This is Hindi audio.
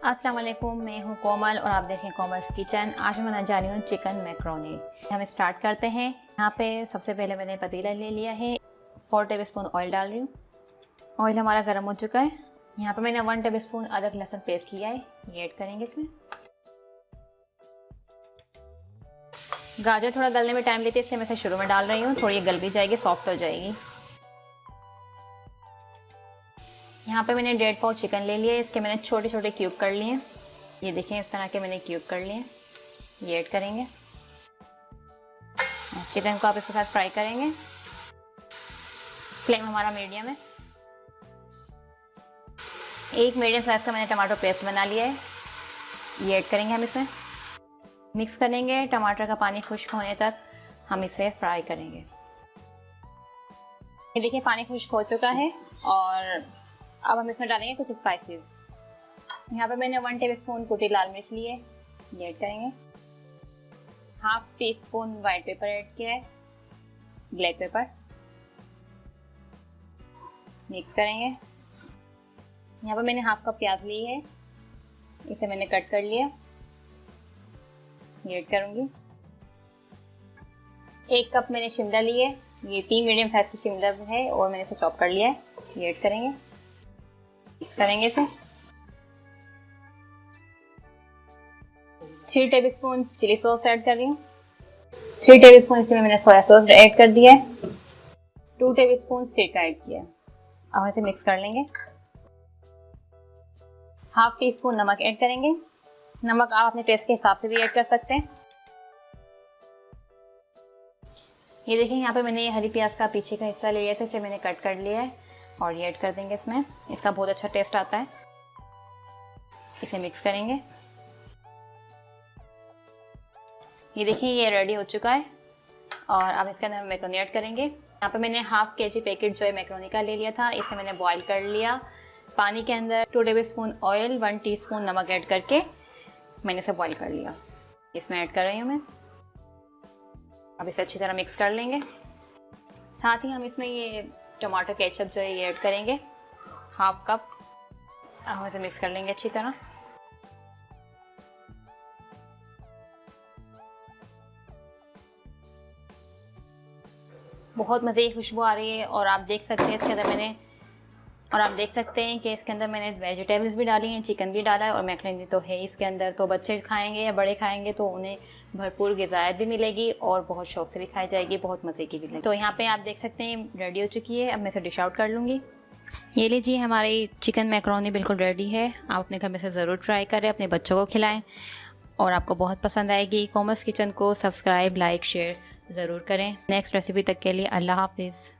अस्सलाम वालेकुम, मैं हूं कोमल और आप देखें कोमल्स किचन। आज मैं बनाने जा रही हूं चिकन मैक्रोनी। हम स्टार्ट करते हैं। यहाँ पे सबसे पहले मैंने पतीला ले लिया है, 4 टेबलस्पून ऑयल डाल रही हूँ। ऑयल हमारा गर्म हो चुका है। यहाँ पे मैंने 1 टेबलस्पून अदरक लहसुन पेस्ट लिया है, ये ऐड करेंगे इसमें। गाजर थोड़ा गलने में टाइम लेती है, इसलिए मैं इसे शुरू में डाल रही हूँ, थोड़ी गल भी जाएगी, सॉफ्ट हो जाएगी। यहाँ पे मैंने 1.5 पाव चिकन ले लिया है, इसके मैंने छोटे छोटे क्यूब कर लिए हैं। ये देखें, इस तरह के मैंने क्यूब कर लिए हैं, ये ऐड करेंगे। चिकन को आप इसके साथ फ्राई करेंगे। फ्लेम हमारा मीडियम है। एक मीडियम साइज का मैंने टमाटो पेस्ट बना लिया है, ये ऐड करेंगे हम इसमें। मिक्स करेंगे, टमाटर का पानी खुश्क होने तक हम इसे फ्राई करेंगे। ये देखिए, पानी खुश्क हो चुका है और अब हम इसमें डालेंगे कुछ स्पाइसेस। यहाँ पे मैंने 1 टेबलस्पून कुटी लाल मिर्च ली है, ये ऐड करेंगे। 1/2 टीस्पून वाइट पेपर ऐड किया है, ब्लैक पेपर। मिक्स करेंगे। यहाँ पे मैंने 1/2 कप प्याज ली है, इसे मैंने कट कर लिया, ये ऐड करूँगी। 1 कप मैंने शिमला ली है, ये 3 मीडियम साइज की शिमला है और मैंने इसे चॉप कर लिया है, ये ऐड करेंगे। मिक्स करेंगे इसे। 3 टेबलस्पून चिली सॉस ऐड कर रही हूँ। 3 टेबलस्पून इसमें मैंने सोया सॉस ऐड कर दिया है। 2 टेबलस्पून सिरका ऐड किया है। अब इसे मिक्स कर लेंगे। 1/2 टीस्पून नमक ऐड करेंगे। नमक आप अपने टेस्ट के हिसाब से भी ऐड कर सकते हैं। ये देखिए, यहाँ पे मैंने ये हरी प्याज का पीछे का हिस्सा ले लिया था, इसे मैंने कट कर लिया है और ये ऐड कर देंगे इसमें। इसका बहुत अच्छा टेस्ट आता है। इसे मिक्स करेंगे। ये देखिए, ये रेडी हो चुका है और अब इसके अंदर मैक्रोनी ऐड करेंगे। यहाँ पे मैंने 1/2 kg पैकेट जो है मैक्रोनी का ले लिया था, इसे मैंने बॉईल कर लिया पानी के अंदर। 2 टेबलस्पून ऑयल, 1 टीस्पून नमक ऐड करके मैंने इसे बॉईल कर लिया, इसमें ऐड कर रही हूँ मैं। अब इसे अच्छी तरह मिक्स कर लेंगे। साथ ही हम इसमें ये टमाटो केचप जो है ये ऐड करेंगे, 1/2 कप। हम इसे मिक्स कर लेंगे अच्छी तरह। बहुत मज़े की खुशबू आ रही है और आप देख सकते हैं इसके अंदर कि इसके अंदर मैंने वेजिटेबल्स भी डाली हैं, चिकन भी डाला है और मैक्रोनी तो है इसके अंदर। तो बच्चे खाएंगे या बड़े खाएंगे तो उन्हें भरपूर ग़िज़ायत भी मिलेगी और बहुत शौक से भी खाई जाएगी, बहुत मज़े की भी लगेगी। तो यहाँ पे आप देख सकते हैं रेडी हो चुकी है। अब मैं इसे डिश आउट कर लूँगी। ये लीजिए, हमारी चिकन मैक्रोनी बिल्कुल रेडी है। आप अपने घर में से ज़रूर ट्राई करें, अपने बच्चों को खिलाएँ और आपको बहुत पसंद आएगी। कोमल्स किचन को सब्सक्राइब, लाइक, शेयर ज़रूर करें। नेक्स्ट रेसिपी तक के लिए अल्लाह हाफिज़।